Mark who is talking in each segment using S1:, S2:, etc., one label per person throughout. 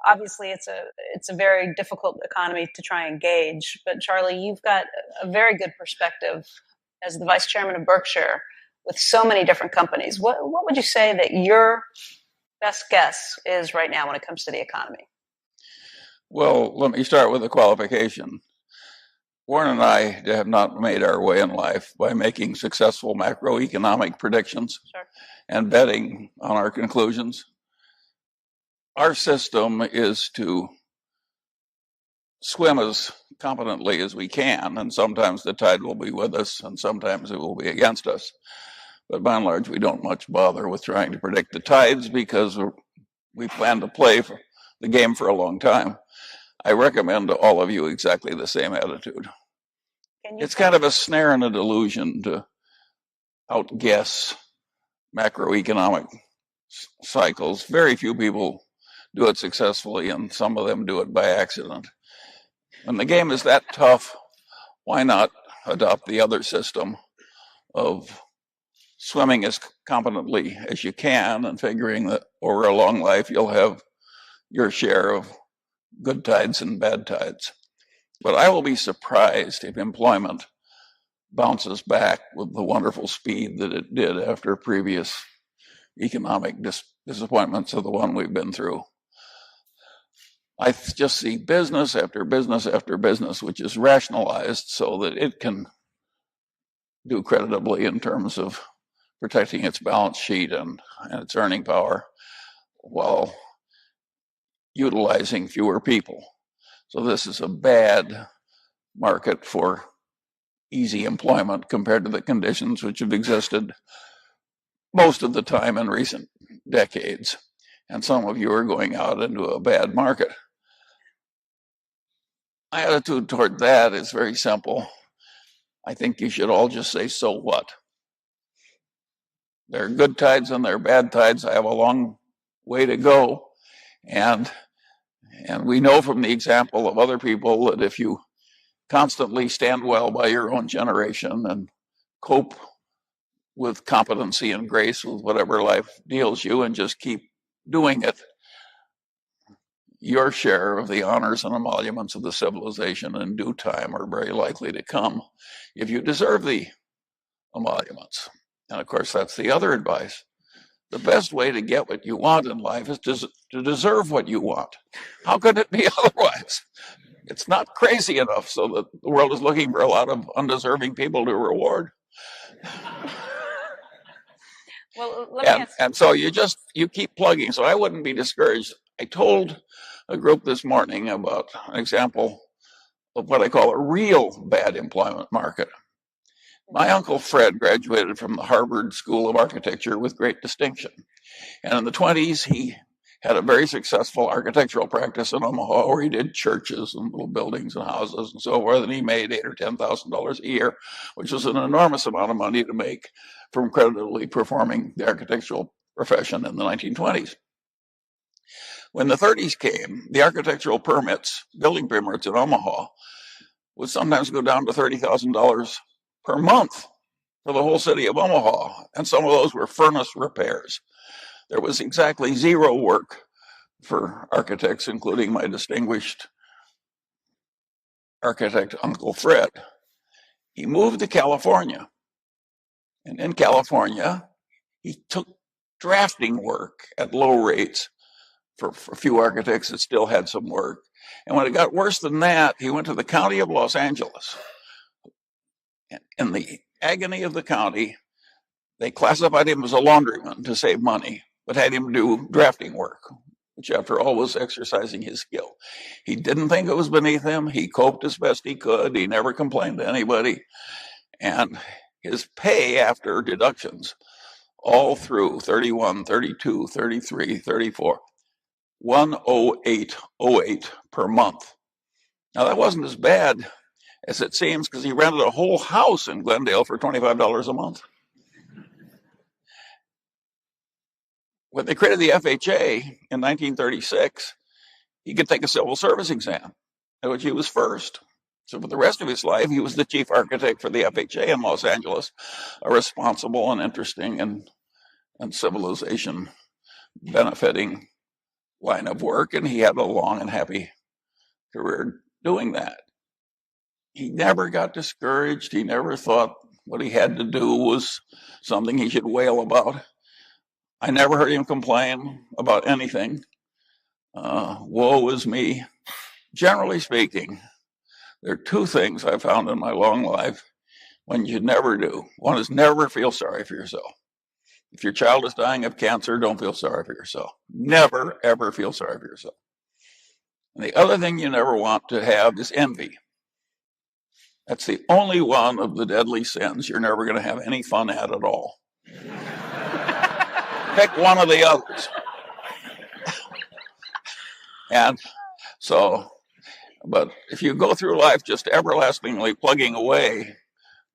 S1: Obviously, it's a very difficult economy to try and gauge. But Charlie, you've got a very good perspective as the vice chairman of Berkshire with so many different companies. What would you say that your best guess is right now when it comes to the economy?
S2: Well, let me start with a qualification. Warren and I have not made our way in life by making successful macroeconomic predictions
S1: Sure.
S2: and betting on our conclusions. Our system is to swim as competently as we can, and sometimes the tide will be with us and sometimes it will be against us. But by and large, we don't much bother with trying to predict the tides because we plan to play for the game for a long time. I recommend to all of you exactly the same attitude. It's kind of a snare and a delusion to outguess macroeconomic cycles. Very few people do it successfully, and some of them do it by accident. When the game is that tough, why not adopt the other system of swimming as competently as you can and figuring that over a long life you'll have your share of good tides and bad tides. But I will be surprised if employment bounces back with the wonderful speed that it did after previous economic disappointments of the one we've been through. I just see business after business after business, which is rationalized so that it can do creditably in terms of protecting its balance sheet and its earning power while utilizing fewer people. So this is a bad market for easy employment compared to the conditions which have existed most of the time in recent decades. And some of you are going out into a bad market. My attitude toward that is very simple. I think you should all just say, so what? There are good tides and there are bad tides. I have a long way to go. And we know from the example of other people that if you constantly stand well by your own generation and cope with competency and grace with whatever life deals you and just keep doing it, your share of the honors and emoluments of the civilization in due time are very likely to come if you deserve the emoluments. And of course, that's the other advice. The best way to get what you want in life is to deserve what you want. How could it be otherwise? It's not crazy enough so that the world is looking for a lot of undeserving people to reward.
S1: Well, let me ask.
S2: And so you keep plugging. So I wouldn't be discouraged. I told a group this morning about an example of what I call a real bad employment market. My uncle Fred graduated from the Harvard School of Architecture with great distinction. And in the 20s, he had a very successful architectural practice in Omaha where he did churches and little buildings and houses and so forth. And he made $8,000 or $10,000 a year, which was an enormous amount of money to make from creditably performing the architectural profession in the 1920s. When the 30s came, the architectural permits, building permits in Omaha, would sometimes go down to $30,000 per month for the whole city of Omaha. And some of those were furnace repairs. There was exactly zero work for architects, including my distinguished architect, Uncle Fred. He moved to California. And in California, he took drafting work at low rates for a few architects that still had some work. And when it got worse than that, he went to the county of Los Angeles. In the agony of the county, they classified him as a laundryman to save money, but had him do drafting work, which after all was exercising his skill. He didn't think it was beneath him. He coped as best he could. He never complained to anybody. And his pay after deductions all through 31, 32, 33, 34, 108.08 per month. Now that wasn't as bad as it seems because he rented a whole house in Glendale for $25 a month. When they created the FHA in 1936, he could take a civil service exam, at which he was first. So for the rest of his life, he was the chief architect for the FHA in Los Angeles, a responsible and interesting and civilization benefiting line of work, and he had a long and happy career doing that. He never got discouraged. He never thought what he had to do was something he should wail about. I never heard him complain about anything. Woe is me. Generally speaking, there are two things I found in my long life when you never do. One is never feel sorry for yourself. If your child is dying of cancer, don't feel sorry for yourself. Never, ever feel sorry for yourself. And the other thing you never want to have is envy. That's the only one of the deadly sins you're never going to have any fun at all. Pick one of the others. And so, but if you go through life just everlastingly plugging away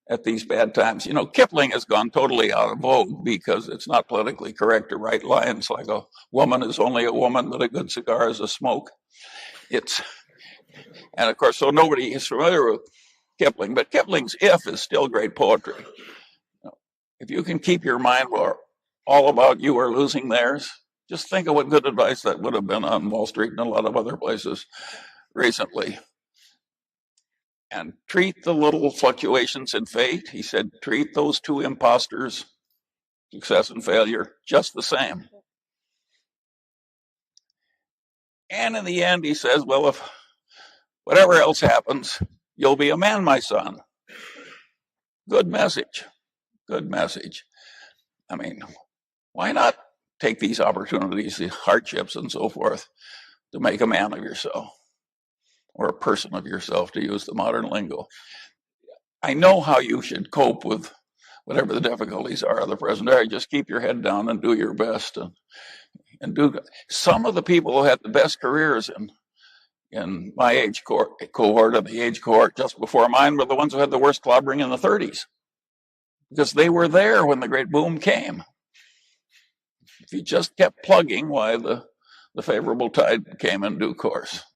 S2: at these bad times, you know, Kipling has gone totally out of vogue because it's not politically correct to write lines like a woman is only a woman, but a good cigar is a smoke. And of course, so nobody is familiar with Kipling, but Kipling's If is still great poetry. If you can keep your mind all about you or losing theirs, just think of what good advice that would have been on Wall Street and a lot of other places recently. And treat the little fluctuations in fate. He said, treat those two imposters, success and failure, just the same. And in the end, he says, well, if whatever else happens, you'll be a man, my son. Good message. Good message. I mean, why not take these opportunities, the hardships and so forth, to make a man of yourself, or a person of yourself, to use the modern lingo? I know how you should cope with whatever the difficulties are of the present day. Just keep your head down and do your best. And do. Some of the people who had the best careers in my age cohort and the age cohort just before mine were the ones who had the worst clobbering in the 30s, because they were there when the great boom came. If you just kept plugging, why, the favorable tide came in due course.